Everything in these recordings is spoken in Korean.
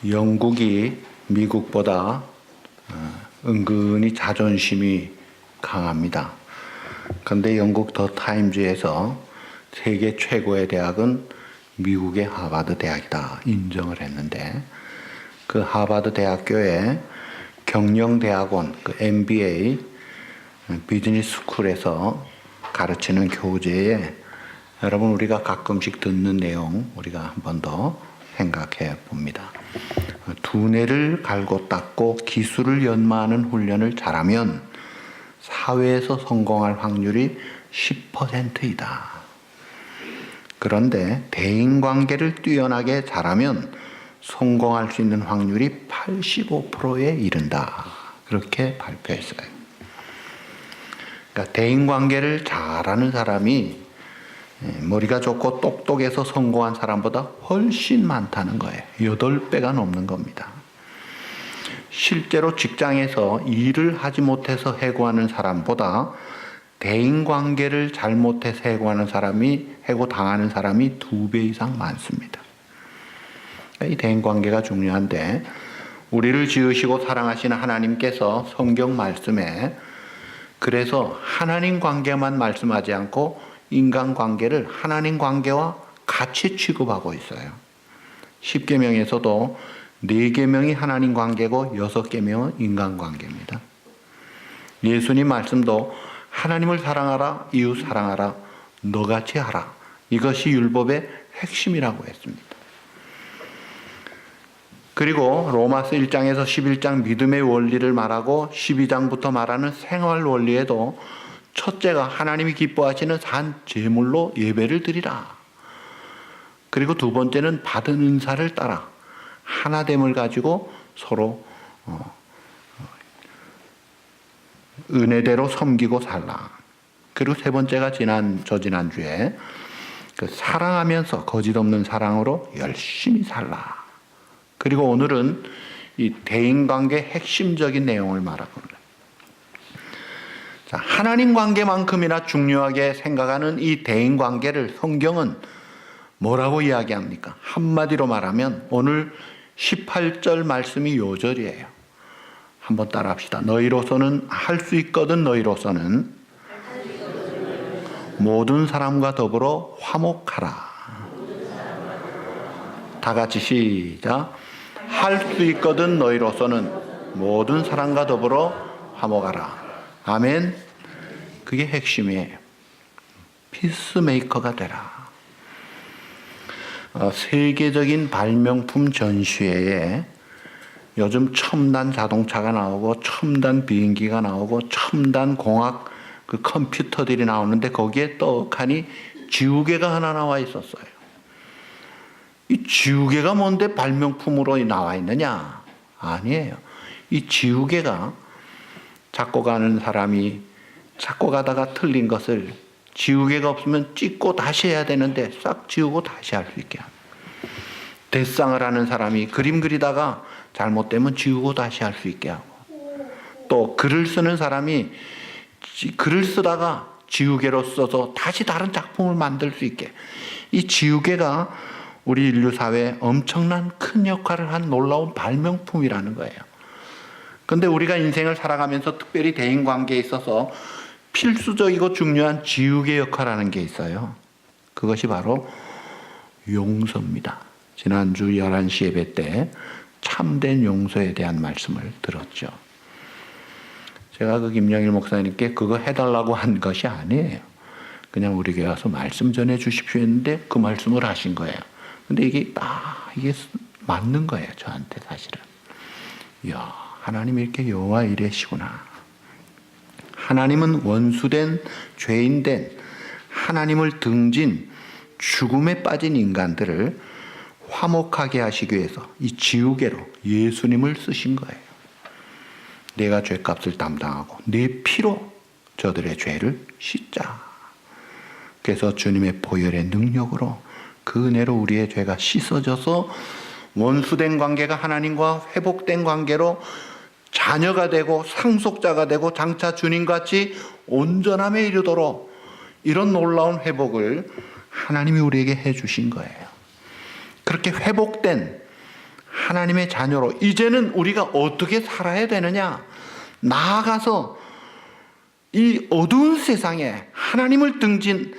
영국이 미국보다 은근히 자존심이 강합니다. 그런데 영국 더 타임즈에서 세계 최고의 대학은 미국의 하버드 대학이다 인정을 했는데, 그 하버드 대학교의 경영대학원, 그 MBA 비즈니스 스쿨에서 가르치는 교재에 여러분 우리가 가끔씩 듣는 내용 우리가 한 번 더 생각해 봅니다. 두뇌를 갈고 닦고 기술을 연마하는 훈련을 잘하면 사회에서 성공할 확률이 10%이다. 그런데 대인관계를 뛰어나게 잘하면 성공할 수 있는 확률이 85%에 이른다. 그렇게 발표했어요. 그러니까 대인관계를 잘하는 사람이 머리가 좋고 똑똑해서 성공한 사람보다 훨씬 많다는 거예요. 8배가 넘는 겁니다. 실제로 직장에서 일을 하지 못해서 해고하는 사람보다 대인관계를 잘못해서 해고당하는 사람이 2배 이상 많습니다. 이 대인관계가 중요한데, 우리를 지으시고 사랑하시는 하나님께서 성경 말씀에 그래서 하나님 관계만 말씀하지 않고 인간관계를 하나님 관계와 같이 취급하고 있어요. 10계명에서도 4계명이 하나님 관계고 6계명은 인간관계입니다. 예수님 말씀도 하나님을 사랑하라, 이웃 사랑하라, 너같이 하라. 이것이 율법의 핵심이라고 했습니다. 그리고 로마서 1장에서 11장 믿음의 원리를 말하고 12장부터 말하는 생활 원리에도 첫째가 하나님이 기뻐하시는 산 제물로 예배를 드리라. 그리고 두 번째는 받은 은사를 따라 하나됨을 가지고 서로 은혜대로 섬기고 살라. 그리고 세 번째가 지난주에 그 사랑하면서 거짓 없는 사랑으로 열심히 살라. 그리고 오늘은 이 대인관계 핵심적인 내용을 말하고 있습니다. 하나님 관계만큼이나 중요하게 생각하는 이 대인관계를 성경은 뭐라고 이야기합니까? 한마디로 말하면 오늘 18절 말씀이 요절이에요. 한번 따라합시다. 너희로서는 할 수 있거든 너희로서는 모든 사람과 더불어 화목하라. 다 같이 시작. 할 수 있거든 너희로서는 모든 사람과 더불어 화목하라. 아멘. 그게 핵심이에요. 피스메이커가 되라. 세계적인 발명품 전시회에 요즘 첨단 자동차가 나오고 첨단 비행기가 나오고 첨단 공학 그 컴퓨터들이 나오는데 거기에 떡하니 지우개가 하나 나와 있었어요. 이 지우개가 뭔데 발명품으로 나와 있느냐? 아니에요. 이 지우개가 작곡하는 사람이 작곡하다가 틀린 것을 지우개가 없으면 찍고 다시 해야 되는데 싹 지우고 다시 할 수 있게 합니다. 데상을 하는 사람이 그림 그리다가 잘못되면 지우고 다시 할 수 있게 하고, 또 글을 쓰는 사람이 글을 쓰다가 지우개로 써서 다시 다른 작품을 만들 수 있게, 이 지우개가 우리 인류 사회에 엄청난 큰 역할을 한 놀라운 발명품이라는 거예요. 그런데 우리가 인생을 살아가면서 특별히 대인관계에 있어서 필수적이고 중요한 지우개 역할을 하는 게 있어요. 그것이 바로 용서입니다. 지난주 11시 예배 때 참된 용서에 대한 말씀을 들었죠. 제가 그 김영일 목사님께 그거 해달라고 한 것이 아니에요. 그냥 우리 교회 와서 말씀 전해 주십시오 했는데 그 말씀을 하신 거예요. 근데 이게 맞는 거예요. 저한테 사실은. 이야, 하나님이 이렇게 여호와 이레시구나. 하나님은 원수된 죄인된 하나님을 등진 죽음에 빠진 인간들을 화목하게 하시기 위해서 이 지우개로 예수님을 쓰신 거예요. 내가 죄값을 담당하고 내 피로 저들의 죄를 씻자. 그래서 주님의 보혈의 능력으로 그 은혜로 우리의 죄가 씻어져서 원수된 관계가 하나님과 회복된 관계로 자녀가 되고 상속자가 되고 장차 주님같이 온전함에 이르도록 이런 놀라운 회복을 하나님이 우리에게 해주신 거예요. 그렇게 회복된 하나님의 자녀로 이제는 우리가 어떻게 살아야 되느냐? 나아가서 이 어두운 세상에 하나님을 등진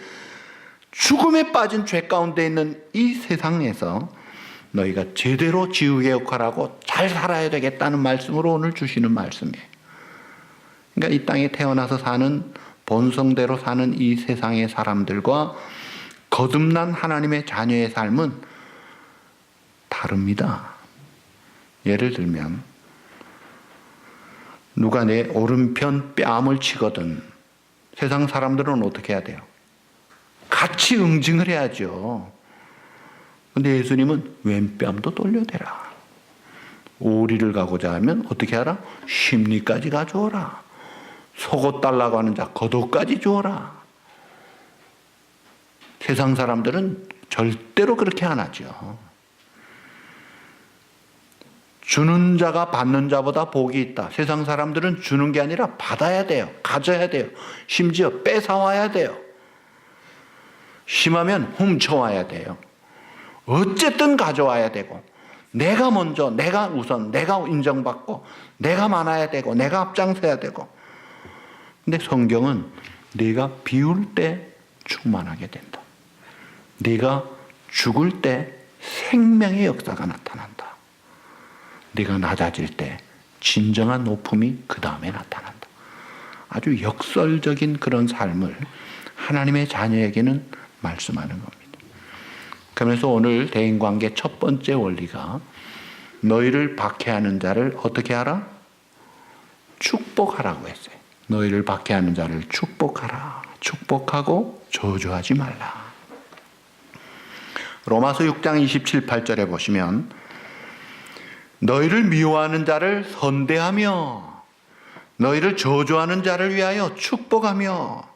죽음에 빠진 죄 가운데 있는 이 세상에서 너희가 제대로 지우개 역할하고 잘 살아야 되겠다는 말씀으로 오늘 주시는 말씀이에요. 그러니까 이 땅에 태어나서 사는 본성대로 사는 이 세상의 사람들과 거듭난 하나님의 자녀의 삶은 다릅니다. 예를 들면 누가 내 오른편 뺨을 치거든 세상 사람들은 어떻게 해야 돼요? 같이 응징을 해야죠. 근데 예수님은 왼뺨도 돌려대라. 오리를 가고자 하면 어떻게 하라? 심리까지 가져오라. 속옷 달라고 하는 자 겉옷까지 주어라. 세상 사람들은 절대로 그렇게 안 하죠. 주는 자가 받는 자보다 복이 있다. 세상 사람들은 주는 게 아니라 받아야 돼요. 가져야 돼요. 심지어 뺏어와야 돼요. 심하면 훔쳐와야 돼요. 어쨌든 가져와야 되고 내가 먼저, 내가 우선, 내가 인정받고 내가 많아야 되고 내가 앞장서야 되고. 근데 성경은 네가 비울 때 충만하게 된다. 네가 죽을 때 생명의 역사가 나타난다. 네가 낮아질 때 진정한 높음이 그 다음에 나타난다. 아주 역설적인 그런 삶을 하나님의 자녀에게는 말씀하는 겁니다. 그러면서 오늘 대인관계 첫 번째 원리가 너희를 박해하는 자를 어떻게 하라? 축복하라고 했어요. 너희를 박해하는 자를 축복하라. 축복하고 저주하지 말라. 로마서 6장 27, 8절에 보시면 너희를 미워하는 자를 선대하며 너희를 저주하는 자를 위하여 축복하며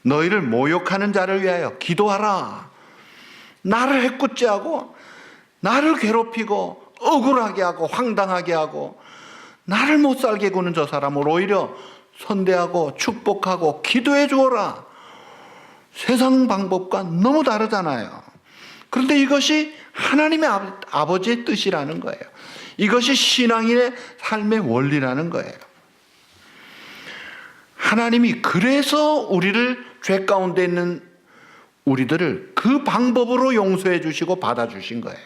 너희를 모욕하는 자를 위하여 기도하라. 나를 해꾸찌하고 나를 괴롭히고 억울하게 하고 황당하게 하고 나를 못 살게 구는 저 사람을 오히려 선대하고 축복하고 기도해 주어라. 세상 방법과 너무 다르잖아요. 그런데 이것이 하나님의 아버지의 뜻이라는 거예요. 이것이 신앙인의 삶의 원리라는 거예요. 하나님이 그래서 우리를 죄 가운데 있는 우리들을 그 방법으로 용서해 주시고 받아주신 거예요.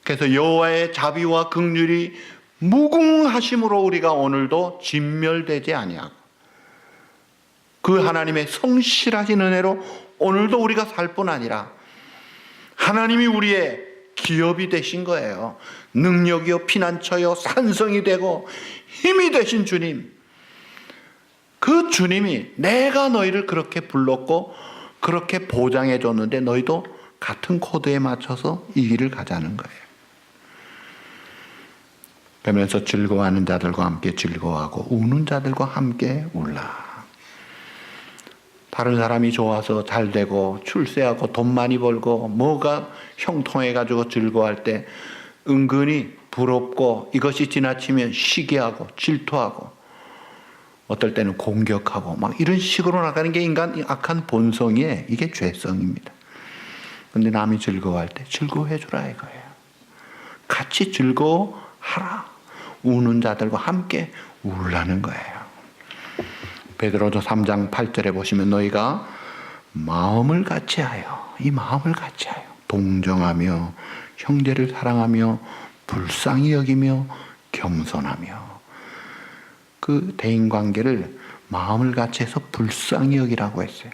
그래서 여호와의 자비와 긍휼이 무궁하심으로 우리가 오늘도 진멸되지 아니하고 그 하나님의 성실하신 은혜로 오늘도 우리가 살 뿐 아니라 하나님이 우리의 기업이 되신 거예요. 능력이요 피난처요 산성이 되고 힘이 되신 주님. 그 주님이 내가 너희를 그렇게 불렀고 그렇게 보장해 줬는데 너희도 같은 코드에 맞춰서 이 길을 가자는 거예요. 그러면서 즐거워하는 자들과 함께 즐거워하고 우는 자들과 함께 울라. 다른 사람이 좋아서 잘 되고 출세하고 돈 많이 벌고 뭐가 형통해가지고 즐거워할 때 은근히 부럽고 이것이 지나치면 시기하고 질투하고 어떨 때는 공격하고 막 이런 식으로 나가는 게 인간 악한 본성이에요. 이게 죄성입니다. 그런데 남이 즐거워할 때 즐거워해 주라 이거예요. 같이 즐거워하라. 우는 자들과 함께 울라는 거예요. 베드로서 3장 8절에 보시면 너희가 마음을 같이하여 이 마음을 같이하여 동정하며 형제를 사랑하며 불쌍히 여기며 겸손하며 그 대인관계를 마음을 같이해서 불쌍히 여기라고 했어요.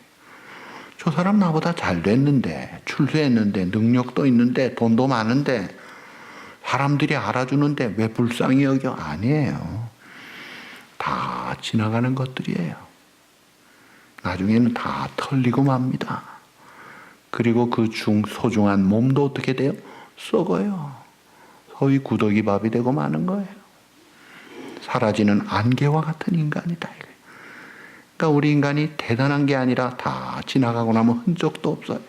저 사람 나보다 잘 됐는데 출세했는데 능력도 있는데 돈도 많은데 사람들이 알아주는데 왜 불쌍히 여겨? 아니에요. 다 지나가는 것들이에요. 나중에는 다 털리고 맙니다. 그리고 그 소중한 몸도 어떻게 돼요? 썩어요. 소위 구더기 밥이 되고 마는 거예요. 사라지는 안개와 같은 인간이다. 그러니까 우리 인간이 대단한 게 아니라 다 지나가고 나면 흔적도 없어요.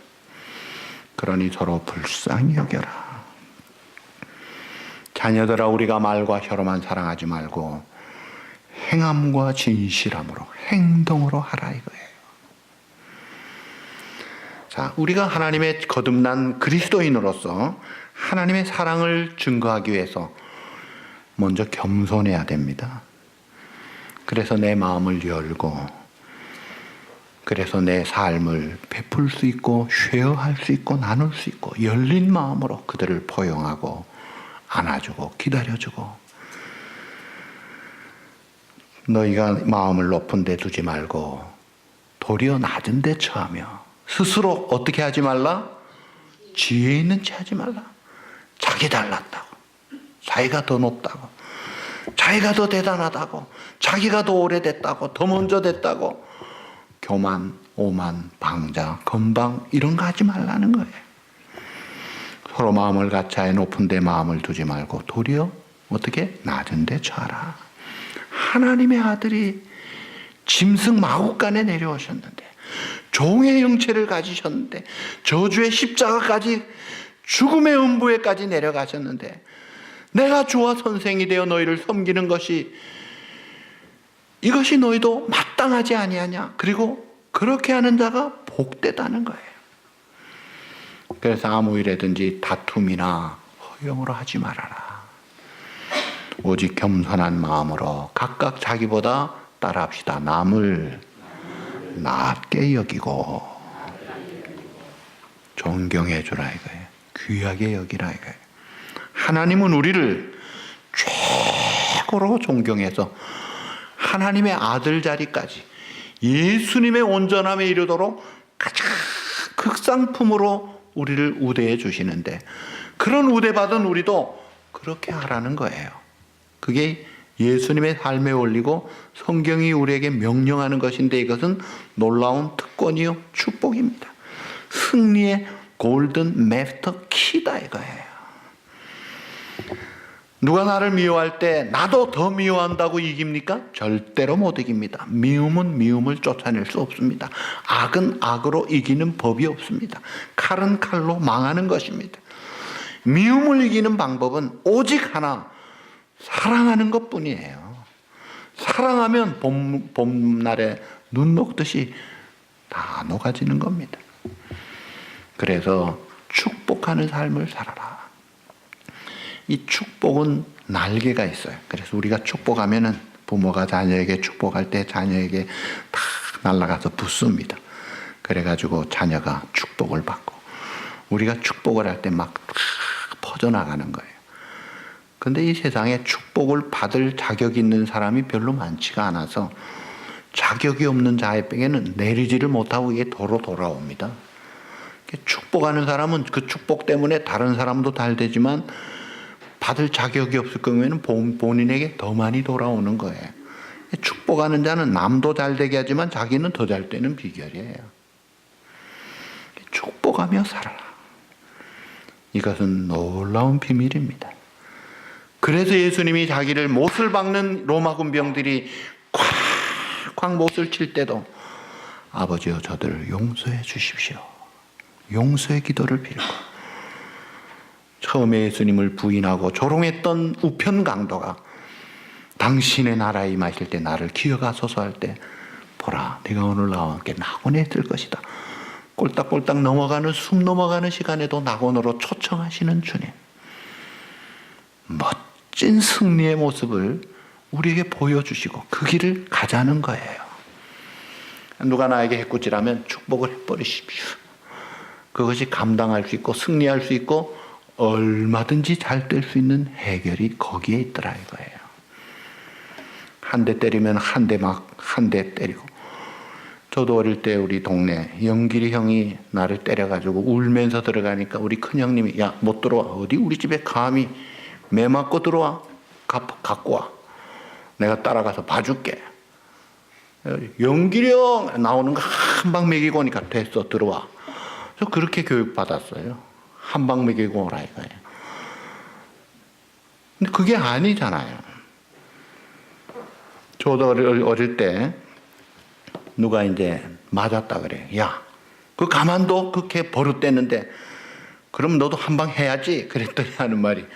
그러니 서로 불쌍히 여겨라. 자녀들아 우리가 말과 혀로만 사랑하지 말고 행함과 진실함으로 행동으로 하라 이거예요. 자, 우리가 하나님의 거듭난 그리스도인으로서 하나님의 사랑을 증거하기 위해서 먼저 겸손해야 됩니다. 그래서 내 마음을 열고, 그래서 내 삶을 베풀 수 있고 쉐어할 수 있고 나눌 수 있고 열린 마음으로 그들을 포용하고 안아주고 기다려주고, 너희가 마음을 높은 데 두지 말고 도리어 낮은 데 처하며, 스스로 어떻게 하지 말라? 지혜 있는 채 하지 말라. 자기 달랐다고, 자기가 더 높다고, 자기가 더 대단하다고, 자기가 더 오래됐다고, 더 먼저 됐다고 교만, 오만, 방자, 건방 이런 거 하지 말라는 거예요. 서로 마음을 같이하여 높은 데 마음을 두지 말고 도리어 어떻게? 낮은 데 처하라. 하나님의 아들이 짐승 마구간에 내려오셨는데, 종의 형체를 가지셨는데, 저주의 십자가까지, 죽음의 음부에까지 내려가셨는데, 내가 주와 선생이 되어 너희를 섬기는 것이, 이것이 너희도 마땅하지 아니하냐? 그리고 그렇게 하는 자가 복되다는 거예요. 그래서 아무 일에든지 다툼이나 허용으로 하지 말아라. 오직 겸손한 마음으로 각각 자기보다 따라합시다. 남을 낮게 여기고 존경해 주라 이거예요. 귀하게 여기라 이거예요. 하나님은 우리를 최고로 존경해서 하나님의 아들 자리까지, 예수님의 온전함에 이르도록 가장 극상품으로 우리를 우대해 주시는데, 그런 우대받은 우리도 그렇게 하라는 거예요. 그게 예수님의 삶에 올리고 성경이 우리에게 명령하는 것인데, 이것은 놀라운 특권이요 축복입니다. 승리의 골든 마스터 키다 이거예요. 누가 나를 미워할 때 나도 더 미워한다고 이깁니까? 절대로 못 이깁니다. 미움은 미움을 쫓아낼 수 없습니다. 악은 악으로 이기는 법이 없습니다. 칼은 칼로 망하는 것입니다. 미움을 이기는 방법은 오직 하나, 사랑하는 것뿐이에요. 사랑하면 봄날에 눈 녹듯이 다 녹아지는 겁니다. 그래서 축복하는 삶을 살아라. 이 축복은 날개가 있어요. 그래서 우리가 축복하면은, 부모가 자녀에게 축복할 때 자녀에게 탁 날아가서 붙습니다. 그래가지고 자녀가 축복을 받고, 우리가 축복을 할 때 막 퍼져나가는 거예요. 근데 이 세상에 축복을 받을 자격이 있는 사람이 별로 많지가 않아서 자격이 없는 자에게는 내리지를 못하고 이게 도로 돌아옵니다. 축복하는 사람은 그 축복 때문에 다른 사람도 잘 되지만, 받을 자격이 없을 경우에는 본인에게 더 많이 돌아오는 거예요. 축복하는 자는 남도 잘 되게 하지만 자기는 더 잘 되는 비결이에요. 축복하며 살아라. 이것은 놀라운 비밀입니다. 그래서 예수님이 자기를 못을 박는 로마 군병들이 콱콱 못을 칠 때도, 아버지여 저들을 용서해 주십시오, 용서의 기도를 빌고, 처음에 예수님을 부인하고 조롱했던 우편 강도가 당신의 나라에 임하실 때 나를 기억하소서 할 때, 보라 네가 오늘 나와 함께 낙원에 있을 것이다. 꼴딱꼴딱 넘어가는, 숨 넘어가는 시간에도 낙원으로 초청하시는 주님, 멋진 승리의 모습을 우리에게 보여주시고 그 길을 가자는 거예요. 누가 나에게 해꾸질하면 축복을 해버리십시오. 그것이 감당할 수 있고 승리할 수 있고 얼마든지 잘 될 수 있는 해결이 거기에 있더라 이거예요. 한 대 때리면 한 대 때리고. 저도 어릴 때 우리 동네 영길이 형이 나를 때려가지고 울면서 들어가니까 우리 큰형님이, 야 못 들어와, 어디 우리 집에 감히 매 맞고 들어와, 갖고 와, 내가 따라가서 봐줄게. 영길이 형 나오는 거 한 방 먹이고 오니까 됐어, 들어와. 저 그렇게 교육받았어요. 한 방 먹이고 오라 이거예요. 근데 그게 아니잖아요. 저도 어릴 때 누가 이제 맞았다 그래. 야, 그 가만둬, 그렇게 버릇됐는데 그럼 너도 한 방 해야지. 그랬더니 하는 말이,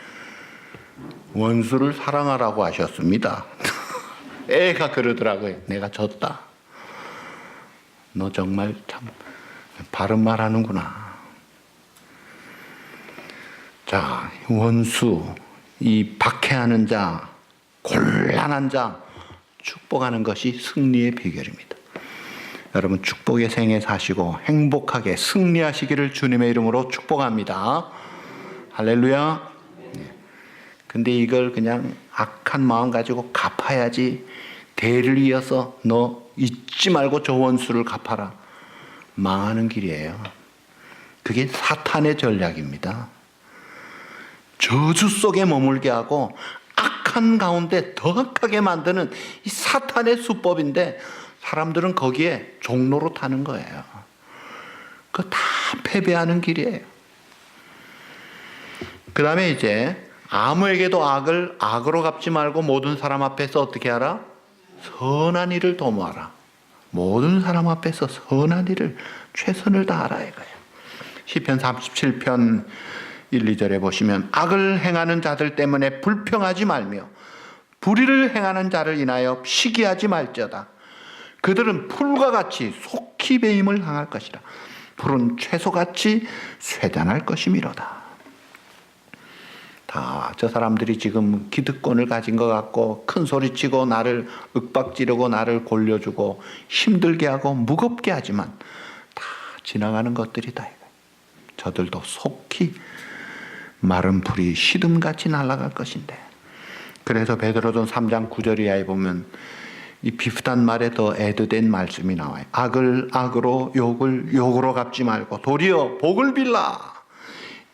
원수를 사랑하라고 하셨습니다. 애가 그러더라고요. 내가 졌다. 너 정말 참. 바른 말 하는구나. 자, 원수, 이 박해하는 자, 곤란한 자, 축복하는 것이 승리의 비결입니다. 여러분 축복의 생애 사시고 행복하게 승리하시기를 주님의 이름으로 축복합니다. 할렐루야. 근데 이걸 그냥 악한 마음 가지고 갚아야지, 대를 이어서 너 잊지 말고 저 원수를 갚아라, 망하는 길이에요. 그게 사탄의 전략입니다. 저주 속에 머물게 하고 악한 가운데 더 악하게 만드는 이 사탄의 수법인데, 사람들은 거기에 종로로 타는 거예요. 그거 다 패배하는 길이에요. 그 다음에 이제 아무에게도 악을 악으로 갚지 말고 모든 사람 앞에서 어떻게 하라? 선한 일을 도모하라. 모든 사람 앞에서 선한 일을, 최선을 다하라 이거예요. 시편 37편 1, 2절에 보시면 악을 행하는 자들 때문에 불평하지 말며 불의를 행하는 자를 인하여 시기하지 말지어다. 그들은 풀과 같이 속히 배임을 당할 것이라. 풀은 채소같이 쇠잔할 것이미로다. 다 저 사람들이 지금 기득권을 가진 것 같고 큰 소리치고 나를 윽박지르고 나를 골려주고 힘들게 하고 무겁게 하지만 다 지나가는 것들이다. 저들도 속히 마른 풀이 시듬같이 날아갈 것인데. 그래서 베드로전 3장 9절 이하에 보면 이 비슷한 말에 더 애드된 말씀이 나와요. 악을 악으로 욕을 욕으로 갚지 말고 도리어 복을 빌라.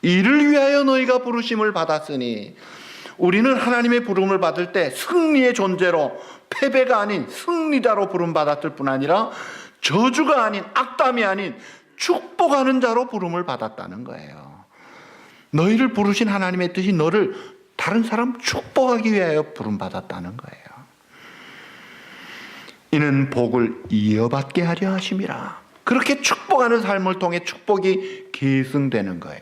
이를 위하여 너희가 부르심을 받았으니. 우리는 하나님의 부름을 받을 때 승리의 존재로, 패배가 아닌 승리자로 부름받았을 뿐 아니라 저주가 아닌, 악담이 아닌 축복하는 자로 부름을 받았다는 거예요. 너희를 부르신 하나님의 뜻이 너를 다른 사람 축복하기 위하여 부름받았다는 거예요. 이는 복을 이어받게 하려 하심이라. 그렇게 축복하는 삶을 통해 축복이 계승되는 거예요.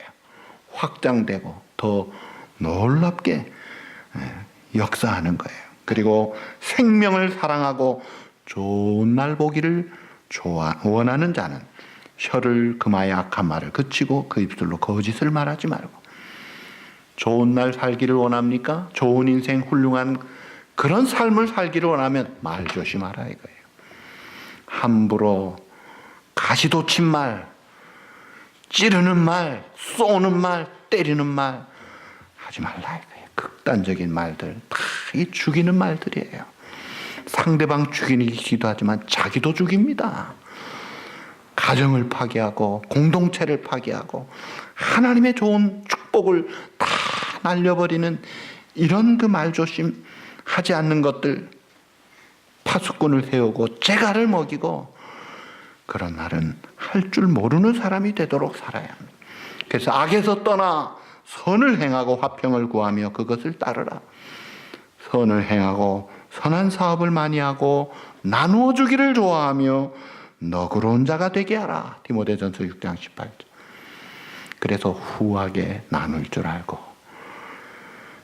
확장되고 더 놀랍게 역사하는 거예요. 그리고 생명을 사랑하고 좋은 날 보기를 원하는 자는 혀를 금하여 악한 말을 그치고 그 입술로 거짓을 말하지 말고. 좋은 날 살기를 원합니까? 좋은 인생, 훌륭한 그런 삶을 살기를 원하면 말 조심하라 이거예요. 함부로 가시돋친 말, 찌르는 말, 쏘는 말, 때리는 말 하지 말라 이거예요. 극단적인 말들 다 이 죽이는 말들이에요. 상대방 죽이기도 하지만 자기도 죽입니다. 가정을 파괴하고 공동체를 파괴하고 하나님의 좋은 축복을 다 날려버리는 이런 그 말조심 하지 않는 것들, 파수꾼을 세우고 재갈을 먹이고, 그런 말은 할 줄 모르는 사람이 되도록 살아야 합니다. 그래서 악에서 떠나 선을 행하고 화평을 구하며 그것을 따르라. 선을 행하고 선한 사업을 많이 하고 나누어 주기를 좋아하며 너그러운 자가 되게 하라. 디모데전서 6장 18절. 그래서 후하게 나눌 줄 알고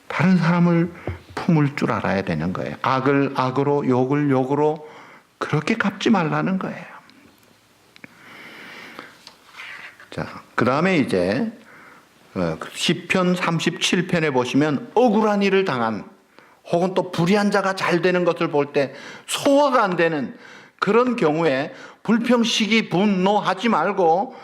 다른 사람을 품을 줄 알아야 되는 거예요. 악을 악으로, 욕을 욕으로 그렇게 갚지 말라는 거예요. 자, 그 다음에 이제 시편 37편에 보시면 억울한 일을 당한, 혹은 또 불의한 자가 잘 되는 것을 볼 때 소화가 안 되는 그런 경우에 불평, 시기, 분노하지 말고,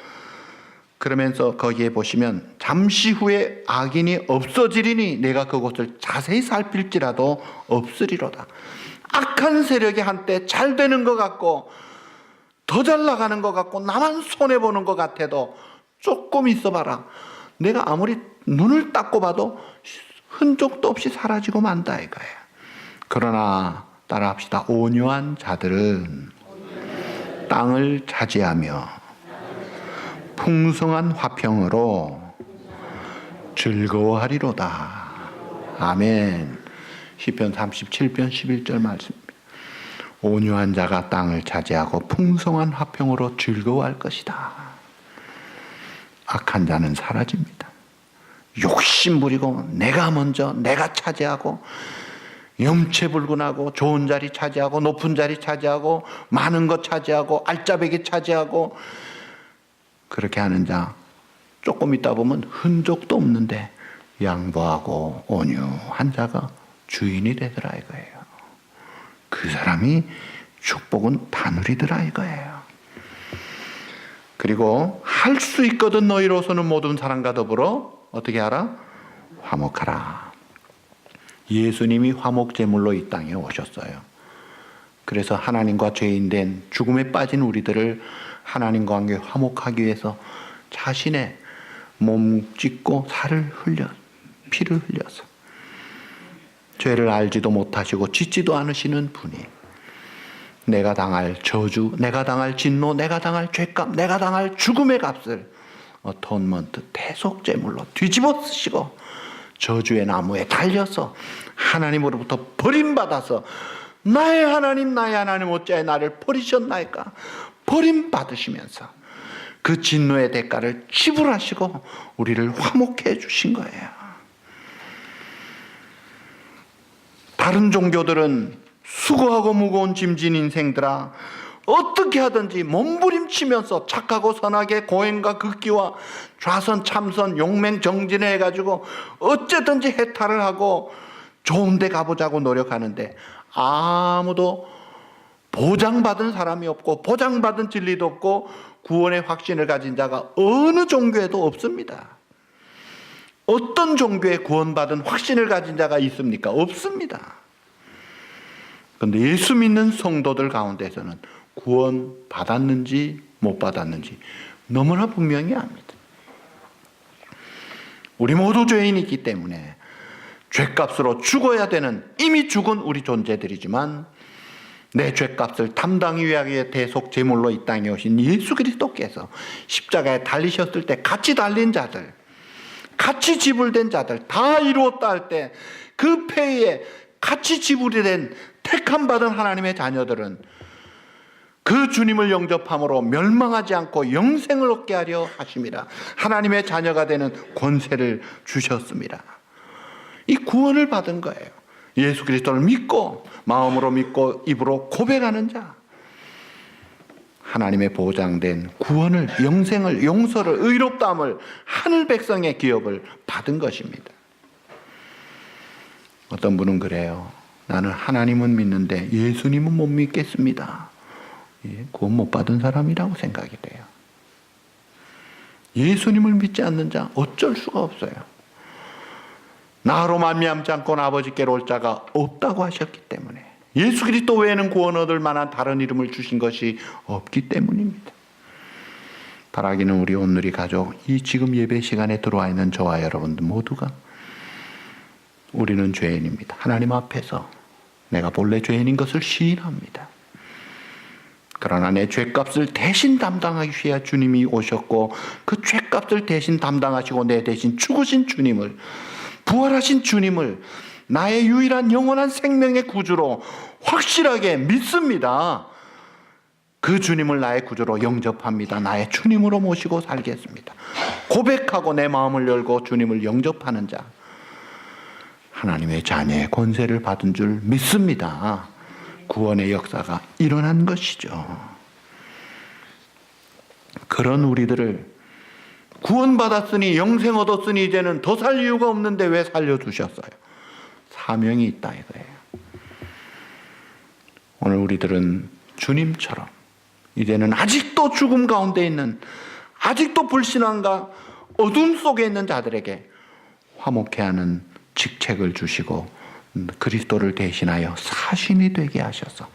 그러면서 거기에 보시면 잠시 후에 악인이 없어지리니 내가 그곳을 자세히 살필지라도 없으리로다. 악한 세력이 한때 잘 되는 것 같고 더 잘 나가는 것 같고 나만 손해보는 것 같아도 조금 있어봐라. 내가 아무리 눈을 닦고 봐도 흔적도 없이 사라지고 만다 이거예요. 그러나 따라합시다. 온유한 자들은 땅을 차지하며 풍성한 화평으로 즐거워하리로다. 아멘. 시편 37편 11절 말씀입니다. 온유한 자가 땅을 차지하고 풍성한 화평으로 즐거워할 것이다. 악한 자는 사라집니다. 욕심 부리고 내가 먼저, 내가 차지하고 염체불군하고 좋은 자리 차지하고 높은 자리 차지하고 많은 것 차지하고 알짜배기 차지하고 그렇게 하는 자 조금 있다 보면 흔적도 없는데 양보하고 온유한 자가 주인이 되더라 이거예요. 그 사람이 축복은 바늘이더라 이거예요. 그리고 할 수 있거든 너희로서는 모든 사람과 더불어 어떻게 하라? 화목하라. 예수님이 화목제물로 이 땅에 오셨어요. 그래서 하나님과 죄인된 죽음에 빠진 우리들을 하나님과 함께 화목하기 위해서 자신의 몸 찢고 살을 흘려 피를 흘려서 죄를 알지도 못하시고 짓지도 않으시는 분이 내가 당할 저주, 내가 당할 진노, 내가 당할 죄값, 내가 당할 죽음의 값을 어톤먼트 대속제물로 뒤집어 쓰시고 저주의 나무에 달려서 하나님으로부터 버림받아서 나의 하나님 어찌하여 나를 버리셨나이까 버림받으시면서 그 진노의 대가를 지불하시고 우리를 화목해 해 주신 거예요. 다른 종교들은 수고하고 무거운 짐진 인생들아 어떻게 하든지 몸부림치면서 착하고 선하게 고행과 극기와 좌선 참선 용맹 정진을 해가지고 어쨌든지 해탈을 하고 좋은 데 가보자고 노력하는데 아무도 보장받은 사람이 없고 보장받은 진리도 없고 구원의 확신을 가진 자가 어느 종교에도 없습니다. 어떤 종교에 구원받은 확신을 가진 자가 있습니까? 없습니다. 그런데 예수 믿는 성도들 가운데서는 구원 받았는지 못 받았는지 너무나 분명히 압니다. 우리 모두 죄인이기 때문에 죄값으로 죽어야 되는 이미 죽은 우리 존재들이지만 내 죄값을 담당하기 위하여 대속 제물로 이 땅에 오신 예수 그리스도께서 십자가에 달리셨을 때 같이 달린 자들, 같이 지불된 자들 다 이루었다 할 때 그 패에 같이 지불이 된 택함 받은 하나님의 자녀들은 그 주님을 영접함으로 멸망하지 않고 영생을 얻게 하려 하심이라. 하나님의 자녀가 되는 권세를 주셨습니다. 이 구원을 받은 거예요. 예수 그리스도를 믿고 마음으로 믿고 입으로 고백하는 자, 하나님의 보장된 구원을, 영생을, 용서를, 의롭다함을, 하늘 백성의 기업을 받은 것입니다. 어떤 분은 그래요. 나는 하나님은 믿는데 예수님은 못 믿겠습니다. 구원 못 받은 사람이라고 생각이 돼요. 예수님을 믿지 않는 자 어쩔 수가 없어요. 나로 말미암지 않고는 아버지께로 올 자가 없다고 하셨기 때문에, 예수 그리스도 외에는 구원 얻을 만한 다른 이름을 주신 것이 없기 때문입니다. 바라기는 우리 온누리 가족, 이 지금 예배 시간에 들어와 있는 저와 여러분들 모두가 우리는 죄인입니다. 하나님 앞에서 내가 본래 죄인인 것을 시인합니다. 그러나 내 죄값을 대신 담당하기 위해 주님이 오셨고 그 죄값을 대신 담당하시고 내 대신 죽으신 주님을, 부활하신 주님을 나의 유일한 영원한 생명의 구주로 확실하게 믿습니다. 그 주님을 나의 구주로 영접합니다. 나의 주님으로 모시고 살겠습니다. 고백하고 내 마음을 열고 주님을 영접하는 자, 하나님의 자녀의 권세를 받은 줄 믿습니다. 구원의 역사가 일어난 것이죠. 그런 우리들을 구원받았으니 영생 얻었으니 이제는 더 살 이유가 없는데 왜 살려주셨어요? 사명이 있다 이거예요. 오늘 우리들은 주님처럼 이제는 아직도 죽음 가운데 있는, 아직도 불신앙과 어둠 속에 있는 자들에게 화목해 하는 직책을 주시고 그리스도를 대신하여 사신이 되게 하셔서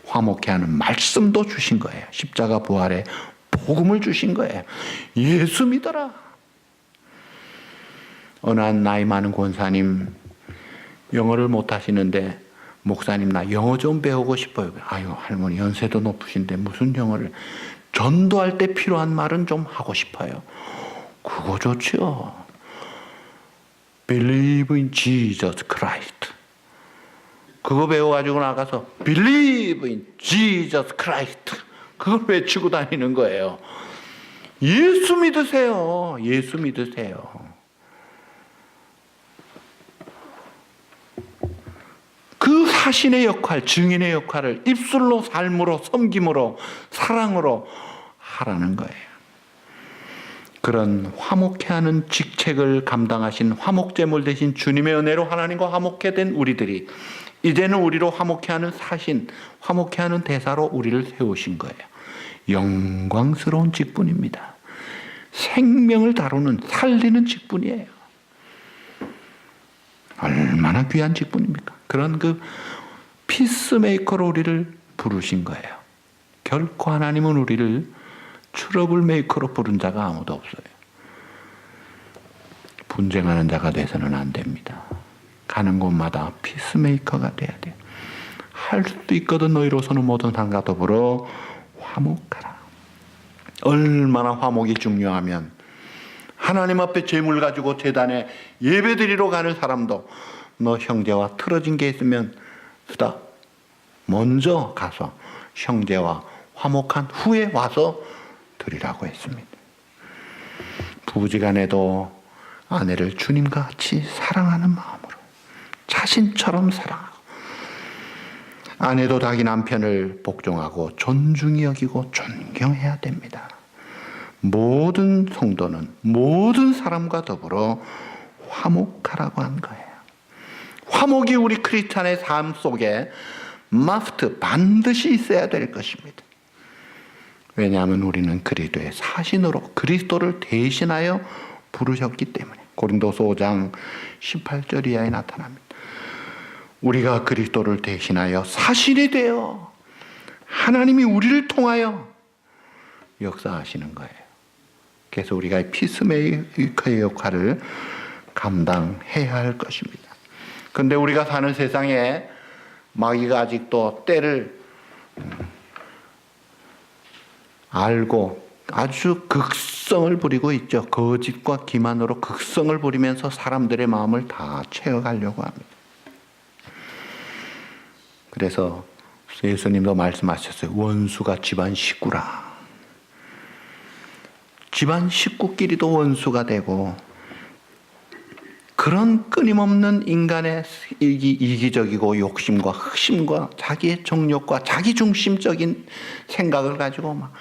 화목해 하는 말씀도 주신 거예요. 십자가 부활의 복음을 주신 거예요. 예수 믿어라. 어느 한 나이 많은 권사님, 영어를 못 하시는데 목사님 나 영어 좀 배우고 싶어요. 아유 할머니 연세도 높으신데 무슨 영어를, 전도할 때 필요한 말은 좀 하고 싶어요. 그거 좋죠. Believe in Jesus Christ. 그거 배워가지고 나가서 Believe in Jesus Christ. 그걸 외치고 다니는 거예요. 예수 믿으세요. 예수 믿으세요. 그 사신의 역할, 증인의 역할을 입술로, 삶으로, 섬김으로, 사랑으로 하라는 거예요. 그런 화목해 하는 직책을 감당하신 화목제물 되신 주님의 은혜로 하나님과 화목해 된 우리들이 이제는 우리로 화목해 하는 사신, 화목해 하는 대사로 우리를 세우신 거예요. 영광스러운 직분입니다. 생명을 다루는, 살리는 직분이에요. 얼마나 귀한 직분입니까? 그런 그 피스메이커로 우리를 부르신 거예요. 결코 하나님은 우리를 트러블 메이커로 부른 자가 아무도 없어요. 분쟁하는 자가 돼서는 안 됩니다. 가는 곳마다 피스메이커가 돼야 돼요. 할 수도 있거든 너희로서는 모든 사람과 더불어 화목하라. 얼마나 화목이 중요하면 하나님 앞에 제물 가지고 제단에 예배드리러 가는 사람도 너 형제와 틀어진 게 있으면 수다 먼저 가서 형제와 화목한 후에 와서 드리라고 했습니다. 부부지간에도 아내를 주님과 같이 사랑하는 마음으로 자신처럼 사랑하고 아내도 자기 남편을 복종하고 존중히 여기고 존경해야 됩니다. 모든 성도는 모든 사람과 더불어 화목하라고 한 거예요. 화목이 우리 크리스찬의 삶 속에 반드시 있어야 될 것입니다. 왜냐하면 우리는 그리스도의 사신으로 그리스도를 대신하여 부르셨기 때문에 고린도서 5장 18절 이하에 나타납니다. 우리가 그리스도를 대신하여 사신이 되어 하나님이 우리를 통하여 역사하시는 거예요. 그래서 우리가 피스메이커의 역할을 감당해야 할 것입니다. 그런데 우리가 사는 세상에 마귀가 아직도 때를 알고 아주 극성을 부리고 있죠. 거짓과 기만으로 극성을 부리면서 사람들의 마음을 다 채워가려고 합니다. 그래서 예수님도 말씀하셨어요. 원수가 집안 식구라. 집안 식구끼리도 원수가 되고 그런 끊임없는 인간의 이기적이고 욕심과 흑심과 자기의 정욕과 자기중심적인 생각을 가지고 막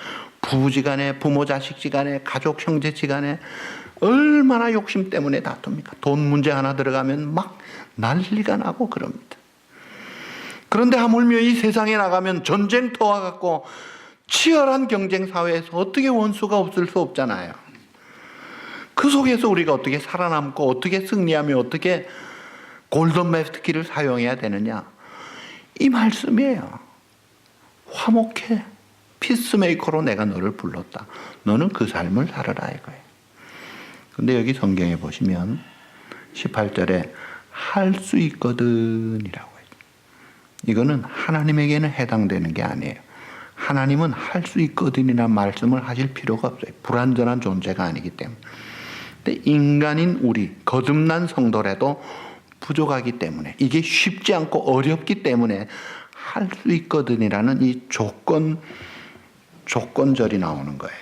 부부지간에 부모 자식지간에 가족 형제지간에 얼마나 욕심 때문에 다툽니까? 돈 문제 하나 들어가면 막 난리가 나고 그럽니다. 그런데 하물며 이 세상에 나가면 전쟁터와 같고 치열한 경쟁 사회에서 어떻게 원수가 없을 수 없잖아요. 그 속에서 우리가 어떻게 살아남고 어떻게 승리하며 어떻게 골든 메스키를 사용해야 되느냐? 이 말씀이에요. 화목해. 피스메이커로 내가 너를 불렀다. 너는 그 삶을 살아라 이거예요. 근데 여기 성경에 보시면 18절에 할 수 있거든이라고 해요. 이거는 하나님에게는 해당되는 게 아니에요. 하나님은 할 수 있거든이라는 말씀을 하실 필요가 없어요. 불완전한 존재가 아니기 때문에. 근데 인간인 우리, 거듭난 성도라도 부족하기 때문에 이게 쉽지 않고 어렵기 때문에 할 수 있거든이라는 이 조건절이 나오는 거예요.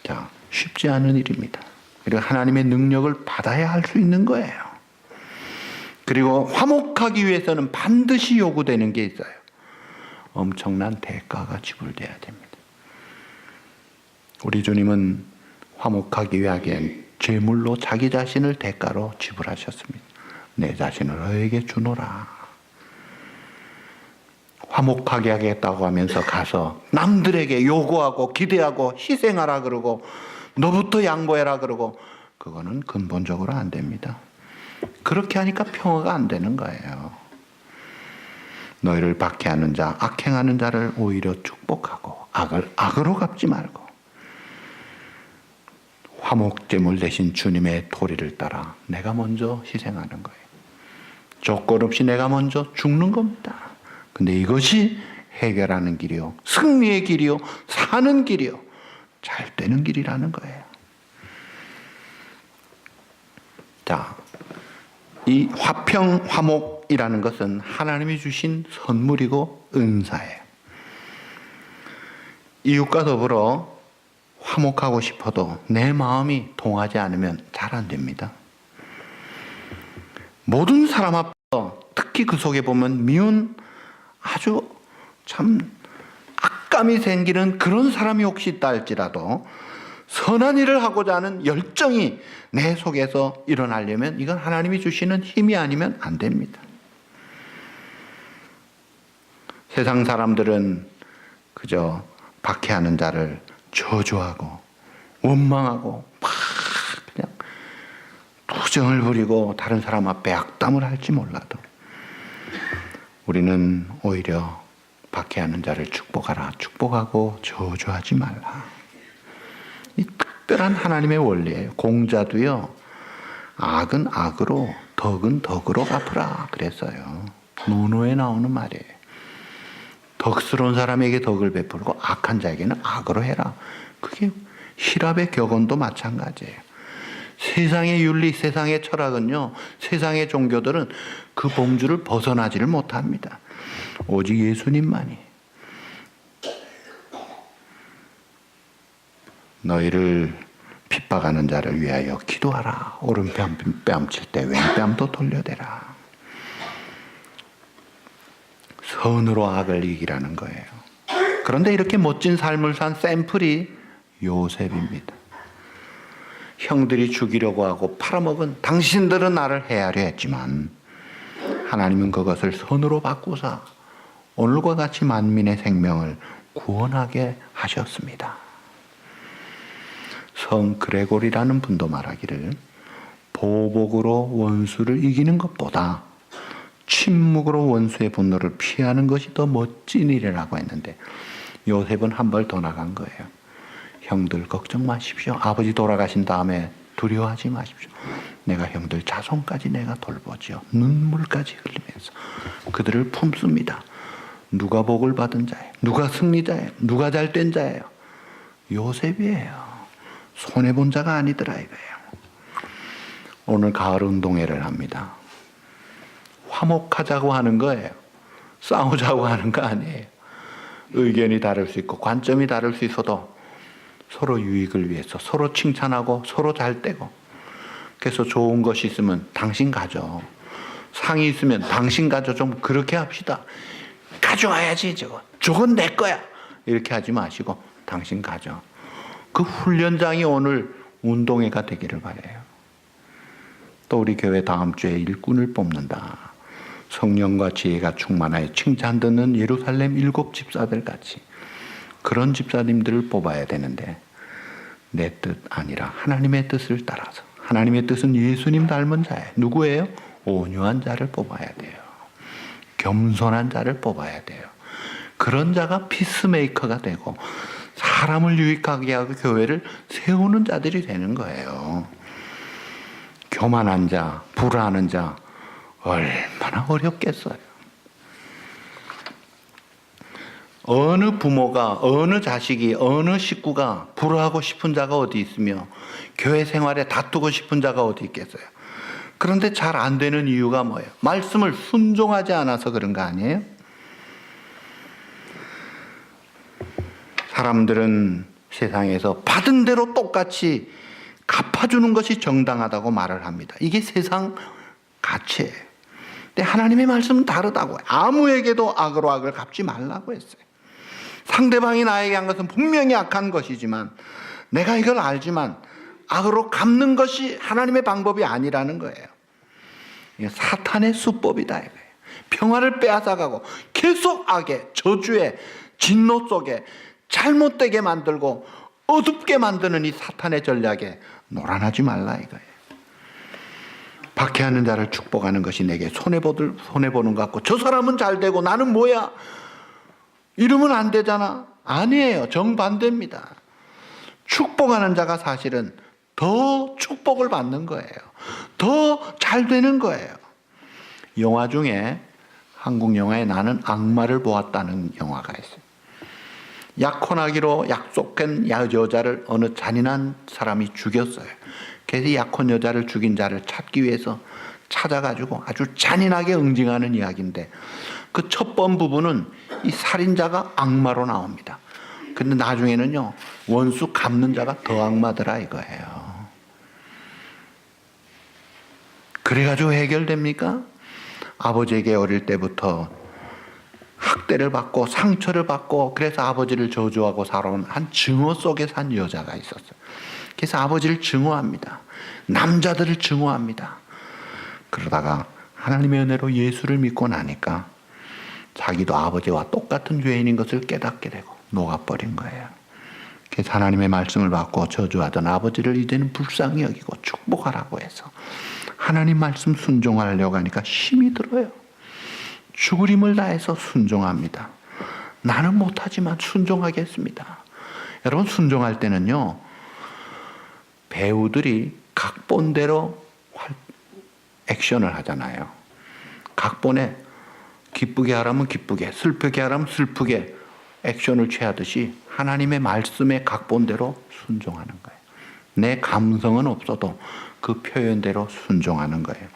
자, 쉽지 않은 일입니다. 그리고 하나님의 능력을 받아야 할 수 있는 거예요. 그리고 화목하기 위해서는 반드시 요구되는 게 있어요. 엄청난 대가가 지불돼야 됩니다. 우리 주님은 화목하기 위하기엔 제물로 자기 자신을 대가로 지불하셨습니다. 내 자신을 너에게 주노라. 화목하게 하겠다고 하면서 가서 남들에게 요구하고 기대하고 희생하라 그러고 너부터 양보해라 그러고 그거는 근본적으로 안 됩니다. 그렇게 하니까 평화가 안 되는 거예요. 너희를 박해하는 자, 악행하는 자를 오히려 축복하고 악을 악으로 갚지 말고 화목제물 대신 주님의 도리를 따라 내가 먼저 희생하는 거예요. 조건 없이 내가 먼저 죽는 겁니다. 근데 이것이 해결하는 길이요, 승리의 길이요, 사는 길이요, 잘 되는 길이라는 거예요. 자, 이 화평, 화목이라는 것은 하나님이 주신 선물이고 은사예요. 이웃과 더불어 화목하고 싶어도 내 마음이 통하지 않으면 잘 안 됩니다. 모든 사람 앞에서 특히 그 속에 보면 미운 아주 참 악감이 생기는 그런 사람이 혹시 있다 할지라도 선한 일을 하고자 하는 열정이 내 속에서 일어나려면 이건 하나님이 주시는 힘이 아니면 안 됩니다. 세상 사람들은 그저 박해하는 자를 저주하고 원망하고 막 그냥 투정을 부리고 다른 사람 앞에 악담을 할지 몰라도 우리는 오히려 박해하는 자를 축복하라. 축복하고 저주하지 말라. 이 특별한 하나님의 원리예요. 공자도요. 악은 악으로 덕은 덕으로 갚으라 그랬어요. 논어에 나오는 말이에요. 덕스러운 사람에게 덕을 베풀고 악한 자에게는 악으로 해라. 그게 히랍의 격언도 마찬가지예요. 세상의 윤리, 세상의 철학은요, 세상의 종교들은 그 범주를 벗어나지를 못합니다. 오직 예수님만이. 너희를 핍박하는 자를 위하여 기도하라. 오른뺨 뺨칠 때 왼뺨도 돌려대라. 선으로 악을 이기라는 거예요. 그런데 이렇게 멋진 삶을 산 샘플이 요셉입니다. 형들이 죽이려고 하고 팔아먹은 당신들은 나를 해하려 했지만 하나님은 그것을 선으로 바꾸사 오늘과 같이 만민의 생명을 구원하게 하셨습니다. 성 그레고리라는 분도 말하기를 보복으로 원수를 이기는 것보다 침묵으로 원수의 분노를 피하는 것이 더 멋진 일이라고 했는데 요셉은 한 발 더 나간 거예요. 형들 걱정 마십시오. 아버지 돌아가신 다음에 두려워하지 마십시오. 내가 형들 자손까지 내가 돌보지요. 눈물까지 흘리면서 그들을 품습니다. 누가 복을 받은 자예요? 누가 승리자예요? 누가 잘된 자예요? 요셉이에요. 손해본 자가 아니더라 이거예요. 오늘 가을 운동회를 합니다. 화목하자고 하는 거예요. 싸우자고 하는 거 아니에요. 의견이 다를 수 있고 관점이 다를 수 있어도 서로 유익을 위해서 서로 칭찬하고 서로 잘되고 그래서 좋은 것이 있으면 당신 가져. 상이 있으면 당신 가져. 좀 그렇게 합시다. 가져와야지 저거. 저건 내 거야. 이렇게 하지 마시고 당신 가져. 그 훈련장이 오늘 운동회가 되기를 바라요. 또 우리 교회 다음 주에 일꾼을 뽑는다. 성령과 지혜가 충만하여 칭찬 듣는 예루살렘 7 집사들 같이 그런 집사님들을 뽑아야 되는데 내 뜻 아니라 하나님의 뜻을 따라서 하나님의 뜻은 예수님 닮은 자예요. 누구예요? 온유한 자를 뽑아야 돼요. 겸손한 자를 뽑아야 돼요. 그런 자가 피스메이커가 되고 사람을 유익하게 하고 교회를 세우는 자들이 되는 거예요. 교만한 자, 불화하는 자 얼마나 어렵겠어요. 어느 부모가, 어느 자식이, 어느 식구가 불화하고 싶은 자가 어디 있으며 교회 생활에 다투고 싶은 자가 어디 있겠어요. 그런데 잘 안 되는 이유가 뭐예요? 말씀을 순종하지 않아서 그런 거 아니에요? 사람들은 세상에서 받은 대로 똑같이 갚아주는 것이 정당하다고 말을 합니다. 이게 세상 가치예요. 근데 하나님의 말씀은 다르다고요. 아무에게도 악으로 악을 갚지 말라고 했어요. 상대방이 나에게 한 것은 분명히 악한 것이지만 내가 이걸 알지만 악으로 갚는 것이 하나님의 방법이 아니라는 거예요. 이게 사탄의 수법이다 이거예요. 평화를 빼앗아가고 계속 악에 저주에 진노 속에 잘못되게 만들고 어둡게 만드는 이 사탄의 전략에 노란하지 말라 이거예요. 박해하는 자를 축복하는 것이 내게 손해보는 것 같고 저 사람은 잘 되고 나는 뭐야? 이러면 안 되잖아. 아니에요. 정반대입니다. 축복하는 자가 사실은 더 축복을 받는 거예요. 더 잘 되는 거예요. 영화 중에 한국 영화에 나는 악마를 보았다는 영화가 있어요. 약혼하기로 약속한 여자를 어느 잔인한 사람이 죽였어요. 그래서 약혼 여자를 죽인 자를 찾기 위해서 찾아가지고 아주 잔인하게 응징하는 이야기인데 그 첫 번 부분은 이 살인자가 악마로 나옵니다. 근데 나중에는요 원수 갚는 자가 더 악마더라 이거예요. 그래가지고 해결됩니까? 아버지에게 어릴 때부터 학대를 받고 상처를 받고 그래서 아버지를 저주하고 살아온 한 증오 속에 산 여자가 있었어요. 그래서 아버지를 증오합니다. 남자들을 증오합니다. 그러다가 하나님의 은혜로 예수를 믿고 나니까 자기도 아버지와 똑같은 죄인인 것을 깨닫게 되고 녹아버린 거예요. 그래서 하나님의 말씀을 받고 저주하던 아버지를 이제는 불쌍히 여기고 축복하라고 해서 하나님 말씀 순종하려고 하니까 힘이 들어요. 죽을 힘을 다해서 순종합니다. 나는 못하지만 순종하겠습니다. 여러분, 순종할 때는요, 배우들이 각본대로 액션을 하잖아요. 각본에 기쁘게 하라면 기쁘게, 슬프게 하라면 슬프게 액션을 취하듯이 하나님의 말씀의 각본대로 순종하는 거예요. 내 감성은 없어도 그 표현대로 순종하는 거예요.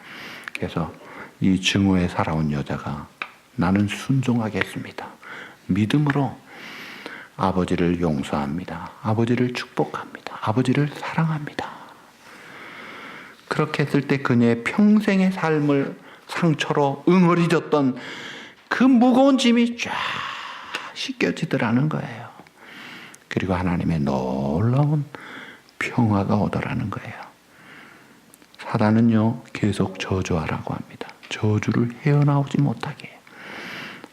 그래서 이 증오에 살아온 여자가 나는 순종하겠습니다. 믿음으로 아버지를 용서합니다. 아버지를 축복합니다. 아버지를 사랑합니다. 그렇게 했을 때 그녀의 평생의 삶을 상처로 응어리졌던 그 무거운 짐이 쫙 씻겨지더라는 거예요. 그리고 하나님의 놀라운 평화가 오더라는 거예요. 사단은요, 계속 저주하라고 합니다. 저주를 헤어나오지 못하게 해요.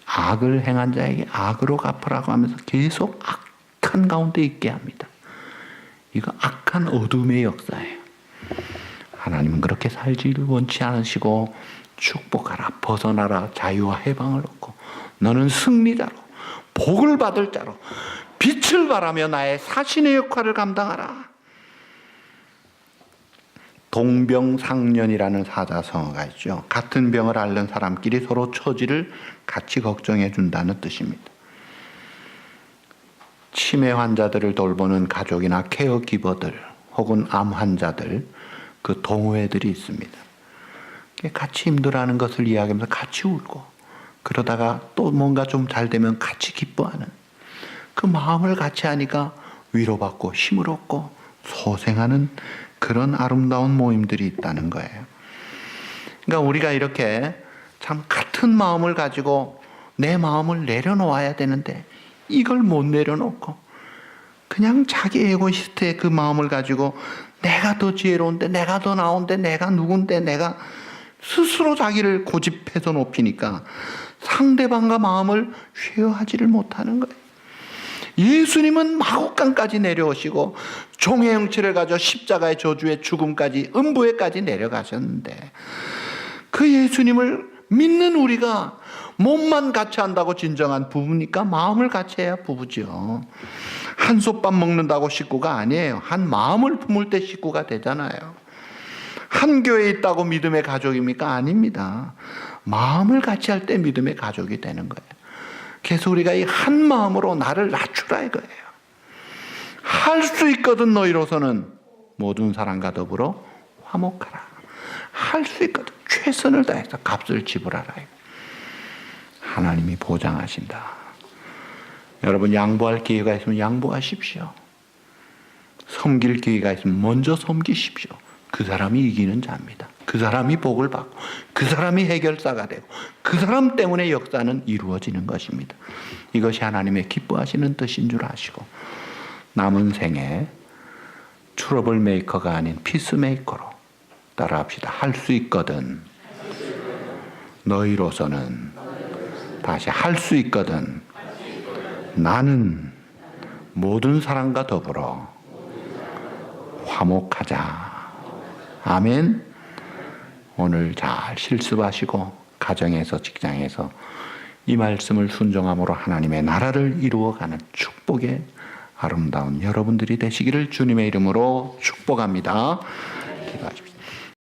악을 행한 자에게 악으로 갚으라고 하면서 계속 악한 가운데 있게 합니다. 이거 악한 어둠의 역사예요. 하나님은 그렇게 살기를 원치 않으시고 축복하라, 벗어나라, 자유와 해방을 얻고 너는 승리자로, 복을 받을 자로, 빛을 발하며 나의 사신의 역할을 감당하라. 동병상련이라는 사자성어가 있죠. 같은 병을 앓는 사람끼리 서로 처지를 같이 걱정해 준다는 뜻입니다. 치매 환자들을 돌보는 가족이나 케어기버들 혹은 암 환자들, 그 동호회들이 있습니다. 같이 힘들어하는 것을 이야기하면서 같이 울고 그러다가 또 뭔가 좀 잘 되면 같이 기뻐하는 그 마음을 같이 하니까 위로받고 힘을 얻고 소생하는 그런 아름다운 모임들이 있다는 거예요. 그러니까 우리가 이렇게 참 같은 마음을 가지고 내 마음을 내려놓아야 되는데 이걸 못 내려놓고 그냥 자기 에고이스트의 그 마음을 가지고 내가 더 지혜로운데, 내가 더 나은데, 내가 누군데, 내가 스스로 자기를 고집해서 높이니까 상대방과 마음을 쉐어하지를 못하는 거예요. 예수님은 마국간까지 내려오시고 종의 형체를 가져 십자가의 저주의 죽음까지, 음부에까지 내려가셨는데 그 예수님을 믿는 우리가 몸만 같이 한다고 진정한 부부니까 마음을 같이 해야 부부죠. 한솥밥 먹는다고 식구가 아니에요. 한 마음을 품을 때 식구가 되잖아요. 한 교회에 있다고 믿음의 가족입니까? 아닙니다. 마음을 같이 할 때 믿음의 가족이 되는 거예요. 그래서 우리가 이 한 마음으로 나를 낮추라 이거예요. 할 수 있거든 너희로서는 모든 사람과 더불어 화목하라. 할 수 있거든 최선을 다해서 값을 지불하라. 하나님이 보장하신다. 여러분, 양보할 기회가 있으면 양보하십시오. 섬길 기회가 있으면 먼저 섬기십시오. 그 사람이 이기는 자입니다. 그 사람이 복을 받고 그 사람이 해결사가 되고 그 사람 때문에 역사는 이루어지는 것입니다. 이것이 하나님의 기뻐하시는 뜻인 줄 아시고 남은 생에 트러블 메이커가 아닌 피스 메이커로 따라합시다. 할 수 있거든 너희로서는, 다시 할 수 있거든 나는 모든 사람과 더불어 화목하자. 아멘. 오늘 잘 실습하시고 가정에서 직장에서 이 말씀을 순종함으로 하나님의 나라를 이루어가는 축복의 아름다운 여러분들이 되시기를 주님의 이름으로 축복합니다. 기도하십시오.